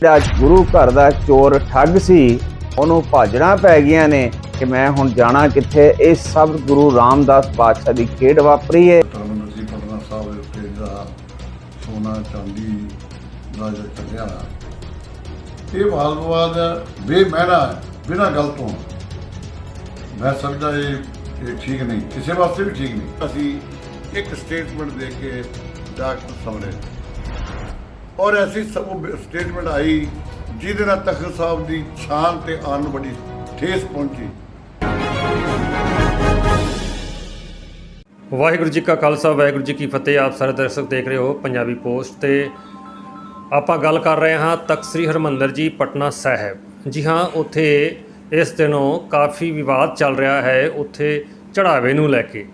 ਅੱਜ ਗੁਰੂ ਘਰ ਦਾ ਚੋਰ ਠੱਗ ਸੀ, ਉਹਨੂੰ ਭਾਜੜਾਂ ਪੈ ਗਈਆਂ ਨੇ ਕਿ ਮੈਂ ਹੁਣ ਜਾਣਾ ਕਿੱਥੇ। ਇਹ ਸਭ ਗੁਰੂ ਰਾਮਦਾਸ ਪਾਤਸ਼ਾਹ ਦੀ ਖੇਡ ਵਾਪਰੀ ਹੈ। ਤਰਨਜੀ ਪਟਨਾ ਸਾਹਿਬ ਉੱਤੇ ਦਾ ਸੋਨਾ ਚਾਂਦੀ ਦਾ ਜੋ ਚੱਲਿਆ ਇਹ ਵਾਦ ਵਿਵਾਦ ਬੇਮਹਿਣਾ ਹੈ, ਬਿਨਾਂ ਗੱਲ ਤੋਂ। ਮੈਂ ਸਮਝਦਾ ਇਹ ਠੀਕ ਨਹੀਂ, ਕਿਸੇ ਵਾਸਤੇ ਵੀ ਠੀਕ ਨਹੀਂ। ਅਸੀਂ ਇੱਕ ਸਟੇਟਮੈਂਟ ਦੇ ਕੇ ਡਾਕਟਰ ਸਾਹਮਣੇ ਔਰ ਐਸੀ ਸਭ ਸਟੇਟਮੈਂਟ ਆਈ ਜਿਹਦੇ ਨਾਲ ਤਖਤ ਸਾਹਿਬ ਦੀ ਸ਼ਾਨ ਤੇ ਆਨ ਨੂੰ ਬੜੀ ਠੇਸ ਪਹੁੰਚੀ। ਵਾਹਿਗੁਰੂ ਜੀ ਕਾ ਖਾਲਸਾ ਵਾਹਿਗੁਰੂ ਜੀ ਕੀ ਫਤਿਹ। ਆਪ ਸਾਰੇ ਦਰਸ਼ਕ ਦੇਖ ਰਹੇ ਹੋ ਪੰਜਾਬੀ ਪੋਸਟ ਤੇ ਆਪਾਂ ਗੱਲ ਕਰ ਰਹੇ ਹਾਂ ਤਖਤ ਸ੍ਰੀ ਹਰਿਮੰਦਰ ਜੀ ਪਟਨਾ ਸਾਹਿਬ। ਜੀ ਹਾਂ, ਉੱਥੇ ਇਸ ਦਿਨੋਂ ਕਾਫੀ ਵਿਵਾਦ ਚੱਲ ਰਿਹਾ ਹੈ ਉੱਥੇ ਚੜਾਵੇ ਨੂੰ ਲੈ ਕੇ।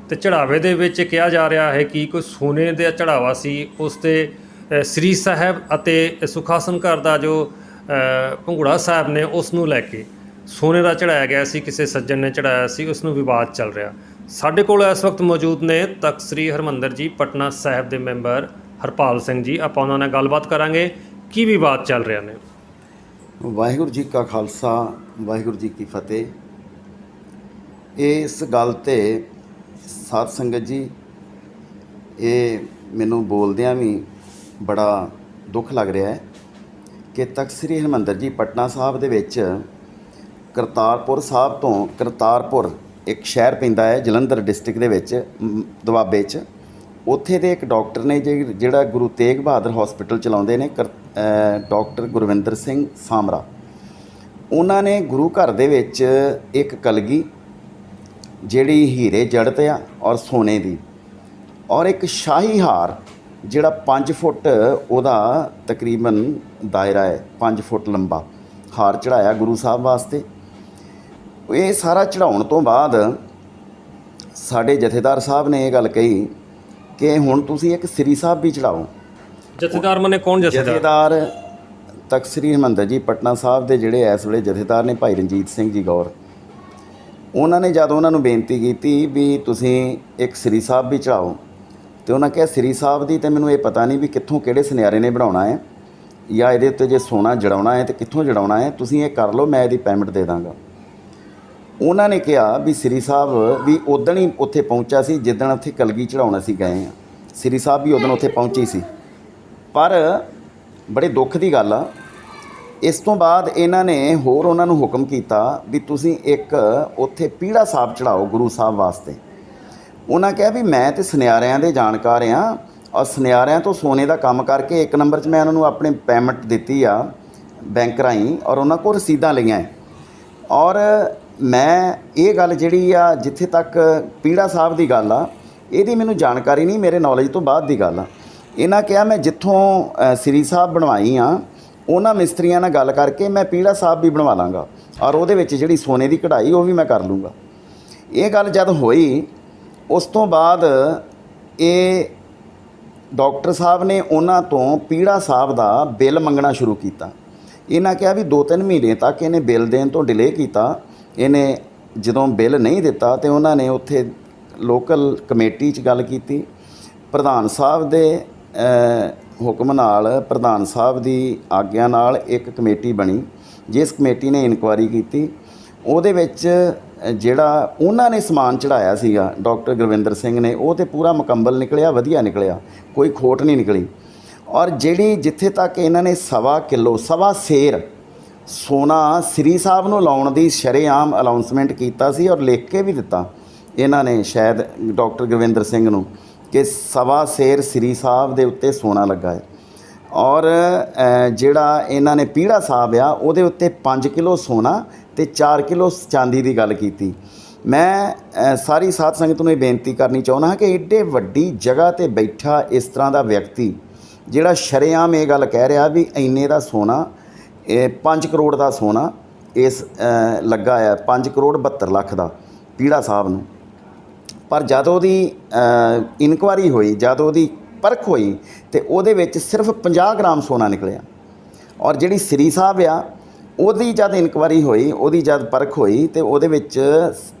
ਤੇ ਚੜਾਵੇ ਦੇ ਵਿੱਚ ਕਿਹਾ ਜਾ ਰਿਹਾ ਹੈ ਕਿ ਕੋਈ ਸੋਨੇ ਦਾ ਚੜਾਵਾ ਸੀ, ਉਸ ਤੇ ਸ੍ਰੀ ਸਾਹਿਬ ਅਤੇ ਸੁਖਾਸਨ ਘਰ ਦਾ ਜੋ ਭੰਗੂੜਾ ਸਾਹਿਬ ਨੇ ਉਸ ਨੂੰ ਲੈ ਕੇ ਸੋਨੇ ਦਾ ਚੜਾਇਆ ਗਿਆ ਸੀ, ਕਿਸੇ ਸੱਜਣ ਨੇ ਚੜਾਇਆ ਸੀ, ਉਸ ਨੂੰ ਵਿਵਾਦ ਚੱਲ ਰਿਹਾ। ਸਾਡੇ ਕੋਲ ਇਸ ਵਕਤ ਮੌਜੂਦ ਨੇ ਤਖਤ ਸ੍ਰੀ ਹਰਿਮੰਦਰ ਜੀ ਪਟਨਾ ਸਾਹਿਬ ਦੇ ਮੈਂਬਰ ਹਰਪਾਲ ਸਿੰਘ ਜੀ। ਆਪਾਂ ਉਹਨਾਂ ਨਾਲ ਗੱਲਬਾਤ ਕਰਾਂਗੇ ਕੀ ਵਿਵਾਦ ਚੱਲ ਰਿਹਾ ਨੇ। ਵਾਹਿਗੁਰੂ ਜੀ ਕਾ ਖਾਲਸਾ ਵਾਹਿਗੁਰੂ ਜੀ ਕੀ ਫਤਿਹ। ਇਸ ਗੱਲ ਤੇ ਸਾਧ ਸੰਗਤ ਜੀ, ਇਹ ਮੈਨੂੰ ਬੋਲਦਿਆਂ ਵੀ ਬੜਾ ਦੁੱਖ ਲੱਗ ਰਿਹਾ ਹੈ ਕਿ ਤਖਤ ਸ੍ਰੀ ਹਰਿਮੰਦਰ ਜੀ ਪਟਨਾ ਸਾਹਿਬ ਦੇ ਵਿੱਚ ਕਰਤਾਰਪੁਰ ਸਾਹਿਬ ਤੋਂ ਕਰਤਾਰਪੁਰ ਇੱਕ ਸ਼ਹਿਰ ਪੈਂਦਾ ਹੈ ਜਲੰਧਰ ਡਿਸਟ੍ਰਿਕਟ ਦੇ ਵਿੱਚ ਦੁਆਬੇ 'ਚ। ਉੱਥੇ ਦੇ ਇੱਕ ਡਾਕਟਰ ਨੇ ਜਿਹੜਾ ਗੁਰੂ ਤੇਗ ਬਹਾਦਰ ਹਸਪੀਟਲ ਚਲਾਉਂਦੇ ਨੇ, ਡਾਕਟਰ ਗੁਰਵਿੰਦਰ ਸਿੰਘ ਸਾਮਰਾ। ਉਹਨਾਂ ਨੇ ਗੁਰੂ ਘਰ ਦੇ ਵਿੱਚ ਇੱਕ ਕਲਗੀ ਜਿਹੜੀ ਹੀਰੇ ਜੜਤ ਆ ਔਰ ਸੋਨੇ ਦੀ, ਔਰ ਇੱਕ ਸ਼ਾਹੀ ਹਾਰ ਜਿਹੜਾ 5 ਫੁੱਟ ਉਹਦਾ ਤਕਰੀਬਨ ਦਾਇਰਾ ਹੈ, 5 ਫੁੱਟ ਲੰਬਾ ਹਾਰ ਚੜਾਇਆ ਗੁਰੂ ਸਾਹਿਬ ਵਾਸਤੇ। ਇਹ ਸਾਰਾ ਚੜਾਉਣ ਤੋਂ ਬਾਅਦ ਸਾਡੇ ਜਥੇਦਾਰ ਸਾਹਿਬ ਨੇ ਇਹ ਗੱਲ ਕਹੀ ਕਿ ਹੁਣ ਤੁਸੀਂ ਇੱਕ ਸ੍ਰੀ ਸਾਹਿਬ ਵੀ ਚੜਾਓ। ਜਥੇਦਾਰ ਮਨੇ ਕੌਣ? ਜਥੇਦਾਰ ਤਖਤ ਸ੍ਰੀ ਹਰਿਮੰਦਰ ਜੀ ਪਟਨਾ ਸਾਹਿਬ ਦੇ ਜਿਹੜੇ ਇਸ ਵੇਲੇ ਜਥੇਦਾਰ ਨੇ ਭਾਈ ਰਣਜੀਤ ਸਿੰਘ ਜੀ ਗੌਰ। ਉਹਨਾਂ ਨੇ ਜਦ ਉਹਨਾਂ ਨੂੰ ਬੇਨਤੀ ਕੀਤੀ ਵੀ ਤੁਸੀਂ ਇੱਕ ਸ੍ਰੀ ਸਾਹਿਬ ਵੀ ਚੜਾਓ, ਤੇ ਉਹਨਾਂ ਕਿਹਾ ਸ੍ਰੀ ਸਾਹਿਬ ਦੀ ਤੇ ਮੈਨੂੰ ਇਹ ਪਤਾ ਨਹੀਂ ਵੀ ਕਿੱਥੋਂ ਕਿਹੜੇ ਸੁਨਿਆਰੇ ਨੇ ਬਣਾਉਣਾ ਹੈ ਜਾਂ ਇਹਦੇ ਉੱਤੇ ਜੇ ਸੋਨਾ ਜੜਾਉਣਾ ਹੈ ਤੇ ਕਿੱਥੋਂ ਜੜਾਉਣਾ ਹੈ, ਤੁਸੀਂ ਇਹ ਕਰ ਲਓ, ਮੈਂ ਇਹਦੀ ਪੇਮੈਂਟ ਦੇ ਦਾਂਗਾ। ਉਹਨਾਂ ਨੇ ਕਿਹਾ ਵੀ ਸ੍ਰੀ ਸਾਹਿਬ ਵੀ ਉਦਣ ਹੀ ਉੱਥੇ ਪਹੁੰਚਿਆ ਸੀ ਜਿੱਦਣ ਉੱਥੇ ਕਲਗੀ ਚੜਾਉਣ ਅਸੀਂ ਗਏ ਹਾਂ। ਸ੍ਰੀ ਸਾਹਿਬ ਵੀ ਉਦਣ ਉੱਥੇ ਪਹੁੰਚੀ ਸੀ। ਪਰ ਬੜੇ ਦੁੱਖ ਦੀ ਗੱਲ ਆ, ਇਸ ਤੋਂ ਬਾਅਦ ਇਹਨਾਂ ਨੇ ਹੋਰ ਉਹਨਾਂ ਨੂੰ ਹੁਕਮ ਕੀਤਾ ਵੀ ਤੁਸੀਂ ਇੱਕ ਉੱਥੇ ਪੀੜਾ ਸਾਹਿਬ ਚੜਾਓ ਗੁਰੂ ਸਾਹਿਬ ਵਾਸਤੇ। ਉਹਨਾਂ ਕਿਹਾ ਵੀ ਮੈਂ ਤਾਂ ਸੁਨਿਆਰਿਆਂ ਦੇ ਜਾਣਕਾਰ ਹਾਂ ਔਰ ਸੁਨਿਆਰਿਆਂ ਤੋਂ ਸੋਨੇ ਦਾ ਕੰਮ ਕਰਕੇ ਇੱਕ ਨੰਬਰ 'ਚ ਮੈਂ ਉਹਨਾਂ ਨੂੰ ਆਪਣੀ ਪੇਮੈਂਟ ਦਿੱਤੀ ਆ ਬੈਂਕ ਰਾਹੀਂ, ਔਰ ਉਹਨਾਂ ਕੋਲ ਰਸੀਦਾਂ ਲਈਆਂ। ਔਰ ਮੈਂ ਇਹ ਗੱਲ ਜਿਹੜੀ ਆ, ਜਿੱਥੇ ਤੱਕ ਪੀੜਾ ਸਾਹਿਬ ਦੀ ਗੱਲ ਆ, ਇਹਦੀ ਮੈਨੂੰ ਜਾਣਕਾਰੀ ਨਹੀਂ, ਮੇਰੇ ਨੌਲੇਜ ਤੋਂ ਬਾਅਦ ਦੀ ਗੱਲ ਆ। ਇਹਨਾਂ ਕਿਹਾ ਮੈਂ ਜਿੱਥੋਂ ਸ੍ਰੀ ਸਾਹਿਬ ਬਣਵਾਈ ਆ ਉਹਨਾਂ ਮਿਸਤਰੀਆਂ ਨਾਲ ਗੱਲ ਕਰਕੇ ਮੈਂ ਪੀੜਾ ਸਾਹਿਬ ਵੀ ਬਣਵਾ ਲਾਂਗਾ, ਔਰ ਉਹਦੇ ਵਿੱਚ ਜਿਹੜੀ ਸੋਨੇ ਦੀ ਕਢਾਈ ਉਹ ਵੀ ਮੈਂ ਕਰ ਲੂँਗਾ। ਇਹ ਗੱਲ ਜਦ ਹੋਈ, ਉਸ ਤੋਂ ਬਾਅਦ ਇਹ ਡਾਕਟਰ ਸਾਹਿਬ ਨੇ ਉਹਨਾਂ ਤੋਂ ਪੀੜਾ ਸਾਹਿਬ ਦਾ ਬਿੱਲ ਮੰਗਣਾ ਸ਼ੁਰੂ ਕੀਤਾ। ਇਹਨਾਂ ਕਿਹਾ ਵੀ 2-3 ਮਹੀਨੇ ਤੱਕ ਇਹਨੇ ਬਿੱਲ ਦੇਣ ਤੋਂ ਡਿਲੇ ਕੀਤਾ। ਇਹਨੇ ਜਦੋਂ ਬਿੱਲ ਨਹੀਂ ਦਿੱਤਾ ਤੇ ਉਹਨਾਂ ਨੇ ਉੱਥੇ ਲੋਕਲ ਕਮੇਟੀ 'ਚ ਗੱਲ ਕੀਤੀ। ਪ੍ਰਧਾਨ ਸਾਹਿਬ ਦੇ ਹੁਕਮ ਨਾਲ, ਪ੍ਰਧਾਨ ਸਾਹਿਬ ਦੀ ਆਗਿਆ ਨਾਲ ਇੱਕ ਕਮੇਟੀ ਬਣੀ, ਜਿਸ ਕਮੇਟੀ ਨੇ ਇਨਕੁਆਇਰੀ ਕੀਤੀ। ਉਹਦੇ ਵਿੱਚ ਜਿਹੜਾ ਉਹਨਾਂ ਨੇ ਸਮਾਨ ਚੜਾਇਆ ਸੀਗਾ ਡਾਕਟਰ ਗੁਰਵਿੰਦਰ ਸਿੰਘ ਨੇ, ਉਹ ਤਾਂ ਪੂਰਾ ਮੁਕੰਮਲ ਨਿਕਲਿਆ, ਵਧੀਆ ਨਿਕਲਿਆ, ਕੋਈ ਖੋਟ ਨਹੀਂ ਨਿਕਲੀ। ਔਰ ਜਿਹੜੀ ਜਿੱਥੇ ਤੱਕ ਇਹਨਾਂ ਨੇ 1.25 ਕਿਲੋ ਸਵਾ ਸੇਰ ਸੋਨਾ ਸ੍ਰੀ ਸਾਹਿਬ ਨੂੰ ਲਾਉਣ ਦੀ ਸ਼ਰੇਆਮ ਅਨਾਉਂਸਮੈਂਟ ਕੀਤਾ ਸੀ, ਔਰ ਲਿਖ ਕੇ ਵੀ ਦਿੱਤਾ ਇਹਨਾਂ ਨੇ ਸ਼ਾਇਦ ਡਾਕਟਰ ਗੁਰਵਿੰਦਰ ਸਿੰਘ ਨੂੰ ਕਿ 1.25 ਸੇਰ ਸ੍ਰੀ ਸਾਹਿਬ ਦੇ ਉੱਤੇ ਸੋਨਾ ਲੱਗਾ ਹੈ। ਔਰ ਜਿਹੜਾ ਇਹਨਾਂ ਨੇ ਪੀੜਾ ਸਾਹਿਬ ਆ ਉਹਦੇ ਉੱਤੇ 5 ਕਿਲੋ ਸੋਨਾ ਤੇ 4 ਕਿਲੋ ਚਾਂਦੀ ਦੀ ਗੱਲ ਕੀਤੀ। ਮੈਂ ਸਾਰੀ ਸਾਧ ਸੰਗਤ ਨੂੰ ਇਹ ਬੇਨਤੀ ਕਰਨੀ ਚਾਹੁੰਦਾ ਹਾਂ ਕਿ ਏਡੇ ਵੱਡੀ ਜਗ੍ਹਾ 'ਤੇ ਬੈਠਾ ਇਸ ਤਰ੍ਹਾਂ ਦਾ ਵਿਅਕਤੀ ਜਿਹੜਾ ਸ਼ਰੇਆਮ ਇਹ ਗੱਲ ਕਹਿ ਰਿਹਾ ਵੀ ਇੰਨੇ ਦਾ ਸੋਨਾ, 5 ਕਰੋੜ ਦਾ ਸੋਨਾ ਇਸ ਲੱਗਾ ਆ, 5 ਕਰੋੜ 72 ਲੱਖ ਦਾ ਪੀੜਾ ਸਾਹਿਬ ਨੂੰ। ਪਰ ਜਦ ਉਹਦੀ ਇਨਕੁਆਇਰੀ ਹੋਈ, ਜਦ ਉਹਦੀ ਪਰਖ ਹੋਈ ਤੇ ਉਹਦੇ ਵਿੱਚ ਸਿਰਫ 50 ਗ੍ਰਾਮ ਸੋਨਾ ਨਿਕਲਿਆ। ਔਰ ਜਿਹੜੀ ਸ੍ਰੀ ਸਾਹਿਬ ਆ ਉਹਦੀ ਜਦ ਇਨਕੁਆਇਰੀ ਹੋਈ, ਉਹਦੀ ਜਦ ਪਰਖ ਹੋਈ ਤੇ ਉਹਦੇ ਵਿੱਚ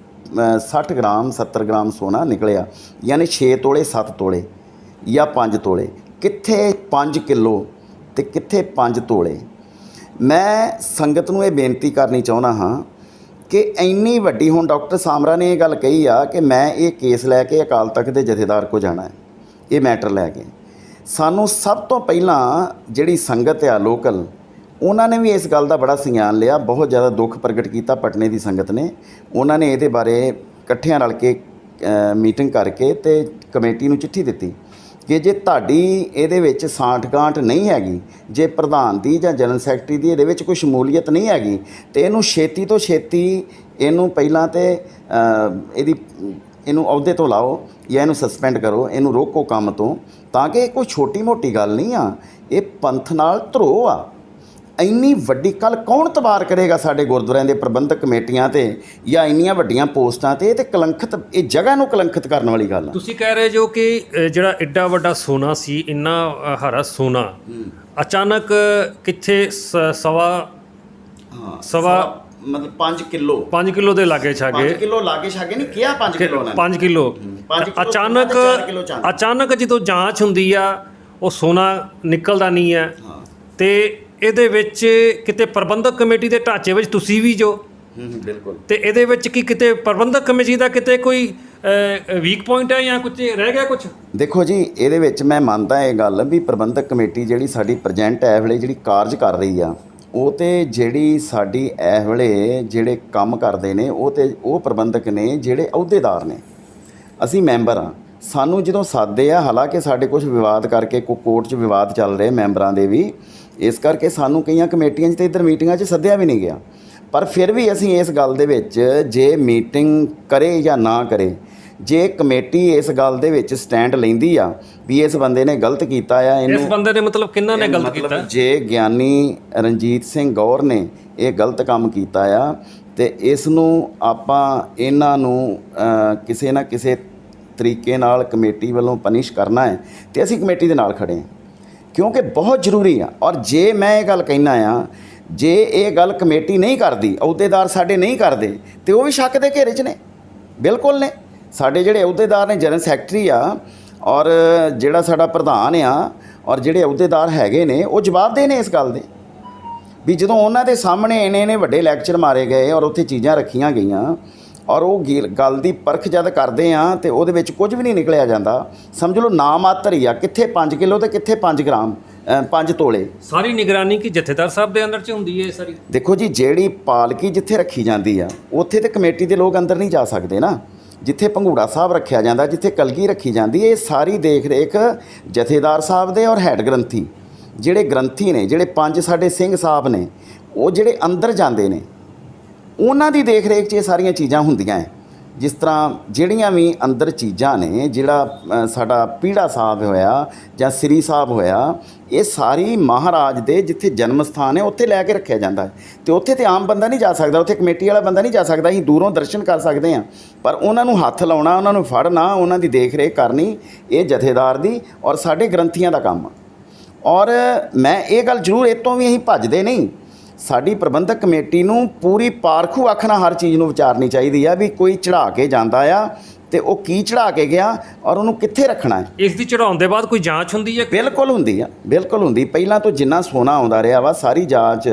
60 ਗ੍ਰਾਮ 70 ਗ੍ਰਾਮ ਸੋਨਾ ਨਿਕਲਿਆ, ਯਾਨੀ 6 ਤੋਲੇ 7 ਤੋਲੇ ਜਾਂ 5 ਤੋਲੇ। ਕਿੱਥੇ 5 ਕਿਲੋ ਤੇ ਕਿੱਥੇ 5 ਤੋਲੇ। ਮੈਂ ਸੰਗਤ ਨੂੰ ਇਹ ਬੇਨਤੀ ਕਰਨੀ ਚਾਹੁੰਦਾ ਹਾਂ ਕਿ ਇੰਨੀ ਵੱਡੀ, ਹੁਣ ਡਾਕਟਰ ਸਾਮਰਾ ਨੇ ਇਹ ਗੱਲ ਕਹੀ ਆ ਕਿ ਮੈਂ ਇਹ ਕੇਸ ਲੈ ਕੇ ਅਕਾਲ ਤਖਤ ਦੇ ਜਥੇਦਾਰ ਕੋ ਜਾਣਾ ਹੈ, ਇਹ ਮੈਟਰ ਲੈ ਕੇ। ਸਾਨੂੰ ਸਭ ਤੋਂ ਪਹਿਲਾਂ ਜਿਹੜੀ ਸੰਗਤ ਆ ਲੋਕਲ, ਉਹਨਾਂ ਨੇ ਵੀ ਇਸ ਗੱਲ ਦਾ ਬੜਾ ਸੰਗਿਆਨ ਲਿਆ, ਬਹੁਤ ਜ਼ਿਆਦਾ ਦੁੱਖ ਪ੍ਰਗਟ ਕੀਤਾ ਪਟਨੇ ਦੀ ਸੰਗਤ ਨੇ। ਉਹਨਾਂ ਨੇ ਇਹਦੇ ਬਾਰੇ ਇਕੱਠਿਆਂ ਰਲ ਕੇ ਮੀਟਿੰਗ ਕਰਕੇ ਤੇ ਕਮੇਟੀ ਨੂੰ ਚਿੱਠੀ ਦਿੱਤੀ ਕਿ ਜੇ ਤੁਹਾਡੀ ਇਹਦੇ ਵਿੱਚ ਸਾਂਠ-ਗਾਂਠ ਨਹੀਂ ਹੈਗੀ, ਜੇ ਪ੍ਰਧਾਨ ਦੀ ਜਾਂ ਜਨਰਲ ਸੈਕਟਰੀ ਦੀ ਇਹਦੇ ਵਿੱਚ ਕੋਈ ਸ਼ਮੂਲੀਅਤ ਨਹੀਂ ਹੈਗੀ, ਤੇ ਇਹਨੂੰ ਛੇਤੀ ਤੋਂ ਛੇਤੀ ਇਹਨੂੰ ਪਹਿਲਾਂ ਤੇ ਇਹਨੂੰ ਅਹੁਦੇ ਤੋਂ ਲਾਓ ਜਾਂ ਇਹਨੂੰ ਸਸਪੈਂਡ ਕਰੋ, ਇਹਨੂੰ ਰੋਕੋ ਕੰਮ ਤੋਂ, ਤਾਂ ਕਿ ਇਹ ਕੋਈ ਛੋਟੀ ਮੋਟੀ ਗੱਲ ਨਹੀਂ ਆ, ਇਹ ਪੰਥ ਨਾਲ ਧਰੋ ਆ। ਇੰਨੀ ਵੱਡੀ ਕੱਲ ਕੌਣ ਤਬਾਰ ਕਰੇਗਾ ਸਾਡੇ ਗੁਰਦੁਆਰਿਆਂ ਦੇ ਪ੍ਰਬੰਧਕ ਕਮੇਟੀਆਂ ਤੇ ਜਾਂ ਇੰਨੀਆਂ ਵੱਡੀਆਂ ਪੋਸਟਾਂ ਤੇ? ਇਹ ਤੇ ਕਲੰਕਿਤ, ਇਹ ਜਗ੍ਹਾ ਨੂੰ ਕਲੰਕਿਤ ਕਰਨ ਵਾਲੀ ਗੱਲ ਆ। ਤੁਸੀਂ ਕਹਿ ਰਹੇ ਜੋ ਕਿ ਜਿਹੜਾ ਐਡਾ ਵੱਡਾ ਸੋਨਾ ਸੀ, ਇੰਨਾ ਹਰਾ ਸੋਨਾ ਅਚਾਨਕ ਕਿੱਥੇ ਸਵਾ ਮਤਲਬ 5 ਕਿਲੋ 5 ਕਿਲੋ ਦੇ ਲਾਗੇ ਛਾਗੇ, 5 ਕਿਲੋ ਲਾਗੇ ਛਾਗੇ ਨਹੀਂ ਕਿਹਾ, 5 ਕਿਲੋ ਨਾਲ 5 ਕਿਲੋ ਅਚਾਨਕ ਜਦੋਂ ਜਾਂਚ ਹੁੰਦੀ ਆ ਉਹ ਸੋਨਾ ਨਿਕਲਦਾ ਨਹੀਂ ਹੈ। ਤੇ ਇਹਦੇ ਵਿੱਚ ਕਿਤੇ ਪ੍ਰਬੰਧਕ ਕਮੇਟੀ ਦੇ ਢਾਂਚੇ ਵਿੱਚ ਤੁਸੀਂ ਵੀ ਜੋ ਬਿਲਕੁਲ, ਤੇ ਇਹਦੇ ਵਿੱਚ ਕੀ ਕਿਤੇ ਪ੍ਰਬੰਧਕ ਕਮੇਟੀ ਦਾ ਕਿਤੇ ਕੋਈ ਵੀਕ ਪੁਆਇੰਟ ਹੈ ਜਾਂ ਕੁਝ ਰਹਿ ਗਿਆ ਕੁਝ? ਦੇਖੋ ਜੀ, ਇਹਦੇ ਵਿੱਚ ਮੈਂ ਮੰਨਦਾ ਇਹ ਗੱਲ ਵੀ ਪ੍ਰਬੰਧਕ ਕਮੇਟੀ ਜਿਹੜੀ ਸਾਡੀ ਪ੍ਰੈਜ਼ੈਂਟ ਇਸ ਵੇਲੇ ਜਿਹੜੀ ਕਾਰਜ ਕਰ ਰਹੀ ਆ, ਉਹ ਤੇ ਜਿਹੜੀ ਸਾਡੀ ਇਸ ਵੇਲੇ ਜਿਹੜੇ ਕੰਮ ਕਰਦੇ ਨੇ ਉਹ ਪ੍ਰਬੰਧਕ ਨੇ, ਜਿਹੜੇ ਅਹੁਦੇਦਾਰ ਨੇ। ਅਸੀਂ ਮੈਂਬਰ ਹਾਂ, ਸਾਨੂੰ ਜਦੋਂ ਸਾਦੇ ਆ, ਹਾਲਾਂਕਿ ਸਾਡੇ ਕੁਝ ਵਿਵਾਦ ਕਰਕੇ ਕੋਰਟ 'ਚ ਵਿਵਾਦ ਚੱਲ ਰਹੇ ਮੈਂਬਰਾਂ ਦੇ ਵੀ, ਇਸ ਕਰਕੇ ਸਾਨੂੰ ਕਈਆਂ ਕਮੇਟੀਆਂ 'ਚ ਤੇ ਇੱਧਰ ਮੀਟਿੰਗਾਂ 'ਚ ਸੱਦਿਆ ਵੀ ਨਹੀਂ ਗਿਆ। ਪਰ ਫਿਰ ਵੀ ਅਸੀਂ ਇਸ ਗੱਲ ਦੇ ਵਿੱਚ, ਜੇ ਮੀਟਿੰਗ ਕਰੇ ਜਾਂ ਨਾ ਕਰੇ, ਜੇ ਕਮੇਟੀ ਇਸ ਗੱਲ ਦੇ ਵਿੱਚ ਸਟੈਂਡ ਲੈਂਦੀ ਆ ਵੀ ਇਸ ਬੰਦੇ ਨੇ ਗਲਤ ਕੀਤਾ ਆ, ਇਹਨੂੰ ਇਸ ਬੰਦੇ ਨੇ ਮਤਲਬ ਕਿਹਨਾਂ ਨੇ ਗਲਤ ਕੀਤਾ? ਜੇ ਗਿਆਨੀ ਰਣਜੀਤ ਸਿੰਘ ਗੌਰ ਨੇ ਇਹ ਗਲਤ ਕੰਮ ਕੀਤਾ ਆ ਤੇ ਇਸ ਨੂੰ ਆਪਾਂ ਇਹਨਾਂ ਨੂੰ ਕਿਸੇ ਨਾ ਕਿਸੇ ਤਰੀਕੇ ਨਾਲ ਕਮੇਟੀ ਵੱਲੋਂ ਪਨਿਸ਼ ਕਰਨਾ ਹੈ ਤੇ ਅਸੀਂ ਕਮੇਟੀ ਦੇ ਨਾਲ ਖੜੇ ਹਾਂ, ਕਿਉਂਕਿ ਬਹੁਤ ਜ਼ਰੂਰੀ ਆ। ਔਰ ਜੇ ਮੈਂ ਇਹ ਗੱਲ ਕਹਿਣਾ ਆ, ਜੇ ਇਹ ਗੱਲ ਕਮੇਟੀ ਨਹੀਂ ਕਰਦੀ, ਅਹੁਦੇਦਾਰ ਸਾਡੇ ਨਹੀਂ ਕਰਦੇ, ਤੇ ਉਹ ਵੀ ਸ਼ੱਕ ਦੇ ਘੇਰੇ 'ਚ ਨੇ, ਬਿਲਕੁਲ ਨੇ। ਸਾਡੇ ਜਿਹੜੇ ਅਹੁਦੇਦਾਰ ਨੇ, ਜਨਰਲ ਸੈਕਟਰੀ ਆ ਔਰ ਜਿਹੜਾ ਸਾਡਾ ਪ੍ਰਧਾਨ ਆ ਔਰ ਜਿਹੜੇ ਅਹੁਦੇਦਾਰ ਹੈਗੇ ਨੇ, ਉਹ ਜਵਾਬਦੇਹ ਨੇ ਇਸ ਗੱਲ ਦੇ ਵੀ ਜਦੋਂ ਉਹਨਾਂ ਦੇ ਸਾਹਮਣੇ ਇੰਨੇ ਵੱਡੇ ਲੈਕਚਰ ਮਾਰੇ ਗਏ ਔਰ ਉੱਥੇ ਚੀਜ਼ਾਂ ਰੱਖੀਆਂ ਗਈਆਂ ਔਰ ਉਹ ਗੱਲ ਦੀ ਪਰਖ ਜਦ ਕਰਦੇ ਆ ਤੇ ਉਹਦੇ ਵਿੱਚ ਕੁਝ ਵੀ ਨਹੀਂ ਨਿਕਲਿਆ ਜਾਂਦਾ, ਸਮਝ ਲਓ ਨਾ ਮਾਤਰ ਹੀ ਆ। ਕਿੱਥੇ 5 ਕਿਲੋ ਤੇ ਕਿੱਥੇ 5 ਗ੍ਰਾਮ 5 ਤੋਲੇ। ਸਾਰੀ ਨਿਗਰਾਨੀ ਕੀ ਜਥੇਦਾਰ ਸਾਹਿਬ ਦੇ ਅੰਦਰ 'ਚ ਹੁੰਦੀ ਹੈ ਸਾਰੀ? ਦੇਖੋ ਜੀ, ਜਿਹੜੀ ਪਾਲਕੀ ਜਿੱਥੇ ਰੱਖੀ ਜਾਂਦੀ ਆ ਉੱਥੇ ਤੇ ਕਮੇਟੀ ਦੇ ਲੋਕ ਅੰਦਰ ਨਹੀਂ ਜਾ ਸਕਦੇ ਨਾ। ਜਿੱਥੇ ਭੰਗੂੜਾ ਸਾਹਿਬ ਰੱਖਿਆ ਜਾਂਦਾ, ਜਿੱਥੇ ਕਲਗੀ ਰੱਖੀ ਜਾਂਦੀ, ਇਹ ਸਾਰੀ ਦੇਖ ਰੇਖ ਜਥੇਦਾਰ ਸਾਹਿਬ ਦੇ ਔਰ ਹੈਡ ਗ੍ਰੰਥੀ, ਜਿਹੜੇ ਗ੍ਰੰਥੀ ਨੇ, ਜਿਹੜੇ 5 ਸਾਡੇ ਸਿੰਘ ਸਾਹਿਬ ਨੇ, ਉਹ ਜਿਹੜੇ ਅੰਦਰ ਜਾਂਦੇ ਨੇ, ਉਹਨਾਂ ਦੀ ਦੇਖ ਰੇਖ 'ਚ ਇਹ ਸਾਰੀਆਂ ਚੀਜ਼ਾਂ ਹੁੰਦੀਆਂ ਹੈ। ਜਿਸ ਤਰ੍ਹਾਂ ਜਿਹੜੀਆਂ ਵੀ ਅੰਦਰ ਚੀਜ਼ਾਂ ਨੇ, ਜਿਹੜਾ ਸਾਡਾ ਪੀੜਾ ਸਾਹਿਬ ਹੋਇਆ ਜਾਂ ਸ੍ਰੀ ਸਾਹਿਬ ਹੋਇਆ, ਇਹ ਸਾਰੀ ਮਹਾਰਾਜ ਦੇ ਜਿੱਥੇ ਜਨਮ ਸਥਾਨ ਹੈ ਉੱਥੇ ਲੈ ਕੇ ਰੱਖਿਆ ਜਾਂਦਾ ਹੈ। ਤੇ ਉੱਥੇ ਤੇ ਆਮ ਬੰਦਾ ਨਹੀਂ ਜਾ ਸਕਦਾ, ਉੱਥੇ ਕਮੇਟੀ ਵਾਲਾ ਬੰਦਾ ਨਹੀਂ ਜਾ ਸਕਦਾ। ਅਸੀਂ ਦੂਰੋਂ ਦਰਸ਼ਨ ਕਰ ਸਕਦੇ ਹਾਂ, ਪਰ ਉਹਨਾਂ ਨੂੰ ਹੱਥ ਲਾਉਣਾ, ਉਹਨਾਂ ਨੂੰ ਫੜਨਾ, ਉਹਨਾਂ ਦੀ ਦੇਖ ਰੇਖ ਕਰਨੀ, ਇਹ ਜਥੇਦਾਰ ਦੀ ਔਰ ਸਾਡੇ ਗ੍ਰੰਥੀਆਂ ਦਾ ਕੰਮ। ਔਰ ਮੈਂ ਇਹ ਗੱਲ ਜ਼ਰੂਰ, ਇਹ ਤੋਂ ਵੀ ਅਸੀਂ ਭੱਜਦੇ ਨਹੀਂ। ਸਾਡੀ ਪ੍ਰਬੰਧਕ ਕਮੇਟੀ ਨੂੰ ਪੂਰੀ ਪਾਰਖੂ ਅੱਖ ਨਾਲ ਹਰ ਚੀਜ਼ ਨੂੰ ਵਿਚਾਰਨੀ ਚਾਹੀਦੀ ਆ ਵੀ ਕੋਈ ਚੜ੍ਹਾ ਕੇ ਜਾਂਦਾ ਆ ਤੇ ਉਹ ਕੀ ਚੜ੍ਹਾ ਕੇ ਗਿਆ ਔਰ ਉਹਨੂੰ ਕਿੱਥੇ ਰੱਖਣਾ ਹੈ। ਇਸ ਦੀ ਚੜ੍ਹਾਉਣ ਦੇ ਬਾਅਦ ਕੋਈ ਜਾਂਚ ਹੁੰਦੀ ਹੈ? ਬਿਲਕੁਲ ਹੁੰਦੀ ਆ, ਬਿਲਕੁਲ ਹੁੰਦੀ। ਪਹਿਲਾਂ ਤੋਂ ਜਿੰਨਾ ਸੋਨਾ ਆਉਂਦਾ ਰਿਹਾ ਵਾ, ਸਾਰੀ ਜਾਂਚ,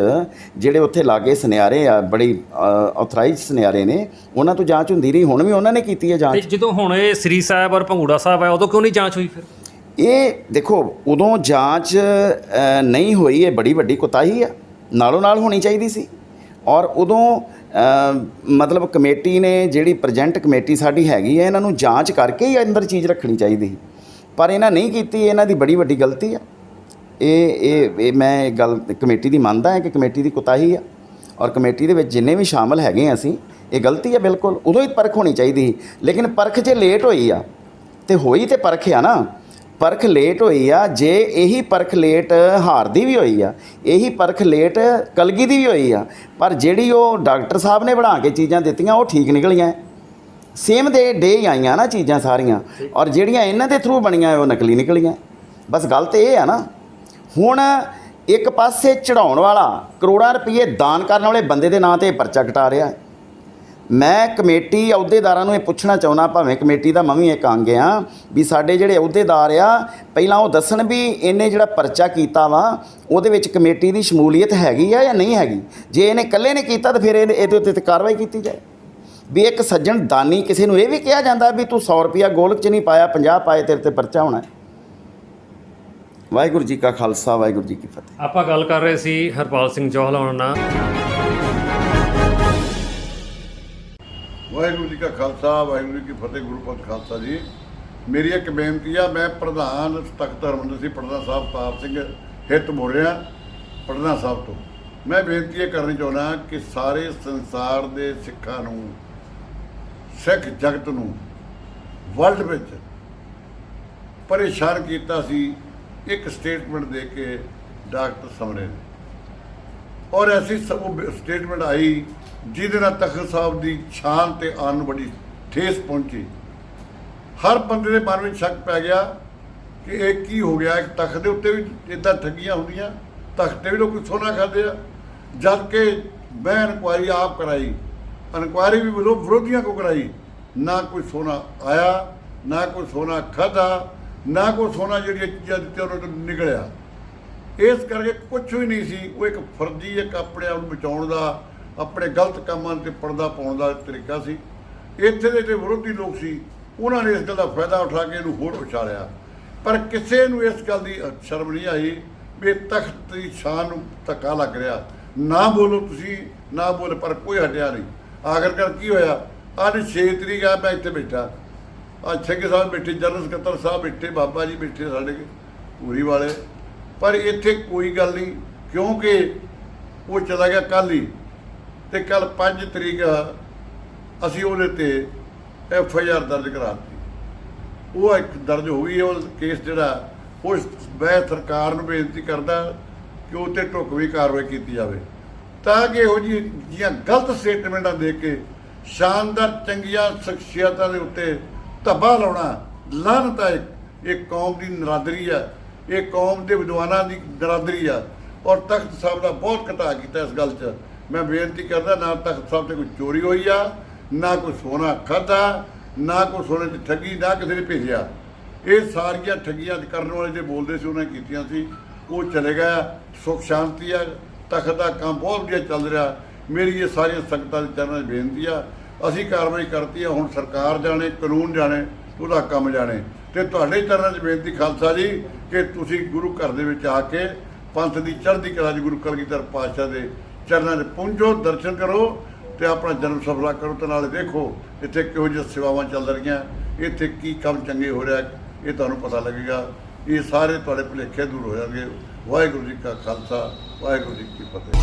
ਜਿਹੜੇ ਉੱਥੇ ਲਾਗੇ ਸੁਨਿਆਰੇ ਆ, ਬੜੀ ਆਥੋਰਾਈਜ਼ ਸੁਨਿਆਰੇ ਨੇ, ਉਹਨਾਂ ਤੋਂ ਜਾਂਚ ਹੁੰਦੀ ਰਹੀ। ਹੁਣ ਵੀ ਉਹਨਾਂ ਨੇ ਕੀਤੀ ਹੈ ਜਾਂਚ। ਜਦੋਂ ਹੁਣ ਇਹ ਸ੍ਰੀ ਸਾਹਿਬ ਔਰ ਭੰਗੂੜਾ ਸਾਹਿਬ ਹੈ, ਉਦੋਂ ਕਿਉਂ ਨਹੀਂ ਜਾਂਚ ਹੋਈ ਫਿਰ? ਇਹ ਦੇਖੋ, ਉਦੋਂ ਜਾਂਚ ਨਹੀਂ ਹੋਈ, ਇਹ ਬੜੀ ਵੱਡੀ ਕੁਤਾਹੀ ਆ, ਨਾਲੋਂ ਨਾਲ ਹੋਣੀ ਚਾਹੀਦੀ ਸੀ। ਔਰ ਉਦੋਂ ਮਤਲਬ ਕਮੇਟੀ ਨੇ, ਜਿਹੜੀ ਪ੍ਰੈਜ਼ੈਂਟ ਕਮੇਟੀ ਸਾਡੀ ਹੈਗੀ ਹੈ, ਇਹਨਾਂ ਨੂੰ ਜਾਂਚ ਕਰਕੇ ਹੀ ਅੰਦਰ ਚੀਜ਼ ਰੱਖਣੀ ਚਾਹੀਦੀ ਸੀ, ਪਰ ਇਹਨਾਂ ਨਹੀਂ ਕੀਤੀ। ਇਹਨਾਂ ਦੀ ਬੜੀ ਵੱਡੀ ਗਲਤੀ ਆ। ਇਹ ਮੈਂ ਗੱਲ ਕਮੇਟੀ ਦੀ ਮੰਨਦਾ ਹਾਂ ਕਿ ਕਮੇਟੀ ਦੀ ਕੁਤਾਹੀ ਆ, ਔਰ ਕਮੇਟੀ ਦੇ ਵਿੱਚ ਜਿੰਨੇ ਵੀ ਸ਼ਾਮਲ ਹੈਗੇ ਹਾਂ ਅਸੀਂ, ਇਹ ਗਲਤੀ ਆ ਬਿਲਕੁਲ। ਉਦੋਂ ਹੀ ਪਰਖ ਹੋਣੀ ਚਾਹੀਦੀ ਸੀ, ਲੇਕਿਨ ਪਰਖ ਜੇ ਲੇਟ ਹੋਈ ਆ ਤੇ ਹੋਈ ਤੇ ਪਰਖ ਆ ਨਾ, ਪਰਖ ਲੇਟ ਹੋਈ ਆ। ਜੇ ਇਹੀ ਪਰਖ ਲੇਟ ਹਾਰ ਦੀ ਵੀ ਹੋਈ ਆ, ਇਹੀ ਪਰਖ ਲੇਟ ਕਲਗੀ ਦੀ ਵੀ ਹੋਈ ਆ, ਪਰ ਜਿਹੜੀ ਉਹ ਡਾਕਟਰ ਸਾਹਿਬ ਨੇ ਬਣਾ ਕੇ ਚੀਜ਼ਾਂ ਦਿੱਤੀਆਂ ਉਹ ਠੀਕ ਨਿਕਲੀਆਂ। ਸੇਮ ਦੇ ਡੇ ਆਈਆਂ ਨਾ ਚੀਜ਼ਾਂ ਸਾਰੀਆਂ, ਔਰ ਜਿਹੜੀਆਂ ਇਹਨਾਂ ਦੇ ਥਰੂ ਬਣੀਆਂ ਉਹ ਨਕਲੀ ਨਿਕਲੀਆਂ। ਬਸ ਗੱਲ ਤਾਂ ਇਹ ਆ ਨਾ। ਹੁਣ ਇੱਕ ਪਾਸੇ ਚੜਾਉਣ ਵਾਲਾ ਕਰੋੜਾਂ ਰੁਪਏ ਦਾਨ ਕਰਨ ਵਾਲੇ ਬੰਦੇ ਦੇ ਨਾਂ 'ਤੇ ਪਰਚਾ ਕਟਾ ਰਿਹਾ ਹੈ, ਮੈਂ ਕਮੇਟੀ ਅਹੁਦੇਦਾਰਾਂ ਨੂੰ ਇਹ ਪੁੱਛਣਾ ਚਾਹੁੰਦਾ, ਭਾਵੇਂ ਕਮੇਟੀ ਦਾ ਮੈਂ ਵੀ ਇੱਕ ਅੰਗ ਆ, ਵੀ ਸਾਡੇ ਜਿਹੜੇ ਅਹੁਦੇਦਾਰ ਆ ਪਹਿਲਾਂ ਉਹ ਦੱਸਣ ਵੀ ਇਹਨੇ ਜਿਹੜਾ ਪਰਚਾ ਕੀਤਾ ਵਾ ਉਹਦੇ ਵਿੱਚ ਕਮੇਟੀ ਦੀ ਸ਼ਮੂਲੀਅਤ ਹੈਗੀ ਆ ਜਾਂ ਨਹੀਂ ਹੈਗੀ। ਜੇ ਇਹਨੇ ਇਕੱਲੇ ਨੇ ਕੀਤਾ ਤਾਂ ਫਿਰ ਇਹਦੇ ਉੱਤੇ ਤਾਂ ਕਾਰਵਾਈ ਕੀਤੀ ਜਾਏ। ਵੀ ਇੱਕ ਸੱਜਣ ਦਾਨੀ ਕਿਸੇ ਨੂੰ ਇਹ ਵੀ ਕਿਹਾ ਜਾਂਦਾ ਵੀ ਤੂੰ 100 ਰੁਪਇਆ ਗੋਲਕ 'ਚ ਨਹੀਂ ਪਾਇਆ, 50 ਪਾਏ, ਤੇਰੇ ਤੇ ਪਰਚਾ ਹੋਣਾ। ਵਾਹਿਗੁਰੂ ਜੀ ਕਾ ਖਾਲਸਾ, ਵਾਹਿਗੁਰੂ ਜੀ ਕੀ ਫਤਿਹ। ਆਪਾਂ ਗੱਲ ਕਰ ਰਹੇ ਸੀ ਹਰਪਾਲ ਸਿੰਘ ਜੌਹਲ ਹੋਣਾ ਨਾਲ। ਵਾਹਿਗੁਰੂ ਜੀ ਕਾ ਖਾਲਸਾ, ਵਾਹਿਗੁਰੂ ਜੀ ਕੀ ਫਤਿਹ। ਗੁਰੂ ਪੰਥ ਖਾਲਸਾ ਜੀ, ਮੇਰੀ ਇੱਕ ਬੇਨਤੀ ਆ। ਮੈਂ ਪ੍ਰਧਾਨ ਤਖਤ ਹਰਿਮੰਦਰ ਸਾਹਿਬ ਪਟਨਾ ਸਾਹਿਬ ਤਾਰ ਸਿੰਘ ਹਿੱਤ ਬੋਲ ਰਿਹਾ ਪਟਨਾ ਸਾਹਿਬ ਤੋਂ। ਮੈਂ ਬੇਨਤੀ ਇਹ ਕਰਨੀ ਚਾਹੁੰਦਾ ਕਿ ਸਾਰੇ ਸੰਸਾਰ ਦੇ ਸਿੱਖਾਂ ਨੂੰ, ਸਿੱਖ ਜਗਤ ਨੂੰ ਵਰਲਡ ਵਿੱਚ ਪਰੇਸ਼ਾਨ ਕੀਤਾ ਸੀ ਇੱਕ ਸਟੇਟਮੈਂਟ ਦੇ ਕੇ ਡਾਕਟਰ ਸਮਰੇ ਨੇ, ਔਰ ਐਸੀ ਸਟੇਟਮੈਂਟ ਆਈ ਜਿਹਦੇ ਨਾਲ ਤਖਤ ਸਾਹਿਬ ਦੀ ਸ਼ਾਨ ਤੇ ਆਨ ਨੂੰ ਬੜੀ ਠੇਸ ਪਹੁੰਚੀ। ਹਰ ਬੰਦੇ ਦੇ ਮਨ ਵਿੱਚ ਸ਼ੱਕ ਪੈ ਗਿਆ ਕਿ ਇਹ ਕੀ ਹੋ ਗਿਆ। ਇੱਕ ਤਖਤ ਦੇ ਉੱਤੇ ਵੀ ਇੱਦਾਂ ਠੱਗੀਆਂ ਹੁੰਦੀਆਂ, ਤਖਤ ਤੇ ਵੀ ਲੋਕ ਸੋਨਾ ਖਾਂਦੇ ਆ। ਜਦ ਕਿ ਮੈਂ ਇਨਕੁਆਇਰੀ ਆਪ ਕਰਾਈ, ਇਨਕੁਆਇਰੀ ਵੀ ਵਿਰੋਧੀਆਂ ਕੋ ਕਰਾਈ, ਨਾ ਕੋਈ ਸੋਨਾ ਆਇਆ, ਨਾ ਕੋਈ ਸੋਨਾ ਖਾਧਾ, ਨਾ ਕੋਈ ਸੋਨਾ ਜਿਹੜੀਆਂ ਚੀਜ਼ਾਂ ਦਿੱਤੀਆਂ ਉਹਨਾਂ ਤੋਂ ਨਿਕਲਿਆ। ਇਸ ਕਰਕੇ ਕੁਛ ਵੀ ਨਹੀਂ ਸੀ। ਉਹ ਇੱਕ ਫਰਜ਼ੀ, ਇੱਕ ਆਪਣੇ ਆਪ ਨੂੰ ਬਚਾਉਣ ਦਾ, ਆਪਣੇ ਗਲਤ ਕੰਮਾਂ 'ਤੇ ਪਰਦਾ ਪਾਉਣ ਦਾ ਤਰੀਕਾ ਸੀ। ਇੱਥੇ ਦੇ ਜਿਹੜੇ ਵਿਰੋਧੀ ਲੋਕ ਸੀ ਉਹਨਾਂ ਨੇ ਇਸ ਗੱਲ ਦਾ ਫਾਇਦਾ ਉਠਾ ਕੇ ਇਹਨੂੰ ਹੋਰ ਉਛਾਲਿਆ, ਪਰ ਕਿਸੇ ਨੂੰ ਇਸ ਗੱਲ ਦੀ ਸ਼ਰਮ ਨਹੀਂ ਆਈ ਵੀ ਤਖਤ ਦੀ ਸ਼ਾਨ ਨੂੰ ਧੱਕਾ ਲੱਗ ਰਿਹਾ। ਨਾ ਬੋਲੋ ਤੁਸੀਂ, ਨਾ ਬੋਲੇ, ਪਰ ਕੋਈ ਹਟਿਆ ਨਹੀਂ। ਆਖਰਕਾਰ ਕੀ ਹੋਇਆ, ਅੱਜ 6 ਤਰੀਕ ਆ, ਮੈਂ ਇੱਥੇ ਬੈਠਾ, ਅੱਜ ਸਿੰਘ ਸਾਹਿਬ ਬੈਠੇ, ਜਨਰਲ ਸਕੱਤਰ ਸਾਹਿਬ ਬੈਠੇ, ਬਾਬਾ ਜੀ ਬੈਠੇ ਸਾਡੇ ਪੂਰੀ ਵਾਲੇ, ਪਰ ਇੱਥੇ ਕੋਈ ਗੱਲ ਨਹੀਂ, ਕਿਉਂਕਿ ਉਹ ਚਲਾ ਗਿਆ ਕੱਲ੍ਹ ਹੀ। ਅਤੇ ਕੱਲ੍ਹ 5 ਤਰੀਕ ਅਸੀਂ ਉਹਦੇ 'ਤੇ FIR ਦਰਜ ਕਰਾ ਦਿੱਤੀ। ਉਹ ਇੱਕ ਦਰਜ ਹੋ ਗਈ। ਉਹ ਕੇਸ ਜਿਹੜਾ ਉਹ ਮੈਂ ਸਰਕਾਰ ਨੂੰ ਬੇਨਤੀ ਕਰਦਾ ਕਿ ਉਹ 'ਤੇ ਢੁਕਵੀਂ ਕਾਰਵਾਈ ਕੀਤੀ ਜਾਵੇ, ਤਾਂ ਕਿ ਇਹੋ ਜਿਹੀਆਂ ਗਲਤ ਸਟੇਟਮੈਂਟਾਂ ਦੇ ਕੇ ਸ਼ਾਨਦਾਰ ਚੰਗੀਆਂ ਸ਼ਖਸੀਅਤਾਂ ਦੇ ਉੱਤੇ ਧੱਬਾ ਲਾਉਣਾ ਲਾਹਨਤ ਹੈ। ਇਹ ਕੌਮ ਦੀ ਨਰਾਦਰੀ ਆ, ਇਹ ਕੌਮ ਦੇ ਵਿਦਵਾਨਾਂ ਦੀ ਨਰਾਦਰੀ ਆ, ਔਰ ਤਖਤ ਸਾਹਿਬ ਦਾ ਬਹੁਤ ਘਟਾ ਕੀਤਾ ਇਸ ਗੱਲ 'ਚ। ਮੈਂ ਬੇਨਤੀ ਕਰਦਾ, ਨਾ ਤਖਤ ਸਾਹਿਬ 'ਤੇ ਕੋਈ ਚੋਰੀ ਹੋਈ ਆ, ਨਾ ਕੋਈ ਸੋਨਾ ਖਾਧਾ, ਨਾ ਕੋਈ ਸੋਨੇ ਦੀ ਠੱਗੀ, ਨਾ ਕਿਸੇ ਨੇ ਭੇਜਿਆ। ਇਹ ਸਾਰੀਆਂ ਠੱਗੀਆਂ ਕਰਨ ਵਾਲੇ ਜੇ ਬੋਲਦੇ ਸੀ ਉਹਨਾਂ ਕੀਤੀਆਂ ਸੀ, ਉਹ ਚਲੇ ਗਿਆ। ਸੁੱਖ ਸ਼ਾਂਤੀ ਆ, ਤਖਤ ਦਾ ਕੰਮ ਬਹੁਤ ਵਧੀਆ ਚੱਲ ਰਿਹਾ। ਮੇਰੀ ਇਹ ਸਾਰੀਆਂ ਸੰਗਤਾਂ ਦੇ ਚਰਨਾਂ 'ਚ ਬੇਨਤੀ ਆ, ਅਸੀਂ ਕਾਰਵਾਈ ਕਰਤੀ ਆ। ਹੁਣ ਸਰਕਾਰ ਜਾਣੇ, ਕਾਨੂੰਨ ਜਾਣੇ, ਉਹਦਾ ਕੰਮ ਜਾਣੇ। ਅਤੇ ਤੁਹਾਡੇ ਚਰਨਾਂ 'ਚ ਬੇਨਤੀ ਖਾਲਸਾ ਜੀ ਕਿ ਤੁਸੀਂ ਗੁਰੂ ਘਰ ਦੇ ਵਿੱਚ ਆ ਕੇ ਪੰਥ ਦੀ ਚੜ੍ਹਦੀ ਕਲਾ 'ਚ ਗੁਰੂ ਕਲਗੀਧਰ ਪਾਤਸ਼ਾਹ ਦੇ ਚਰਨਾਂ 'ਚ ਪਹੁੰਚੋ, ਦਰਸ਼ਨ ਕਰੋ ਅਤੇ ਆਪਣਾ ਜਨਮ ਸਫਲਾ ਕਰੋ। ਅਤੇ ਨਾਲੇ ਦੇਖੋ ਇੱਥੇ ਕਿਹੋ ਜਿਹੀਆਂ ਸੇਵਾਵਾਂ ਚੱਲ ਰਹੀਆਂ, ਇੱਥੇ ਕੀ ਕੰਮ ਚੰਗੇ ਹੋ ਰਿਹਾ, ਇਹ ਤੁਹਾਨੂੰ ਪਤਾ ਲੱਗੇਗਾ। ਇਹ ਸਾਰੇ ਤੁਹਾਡੇ ਭੁਲੇਖੇ ਦੂਰ ਹੋ ਜਾਣਗੇ। ਵਾਹਿਗੁਰੂ ਜੀ ਕਾ ਖਾਲਸਾ, ਵਾਹਿਗੁਰੂ ਜੀ ਕੀ ਫਤਿਹ।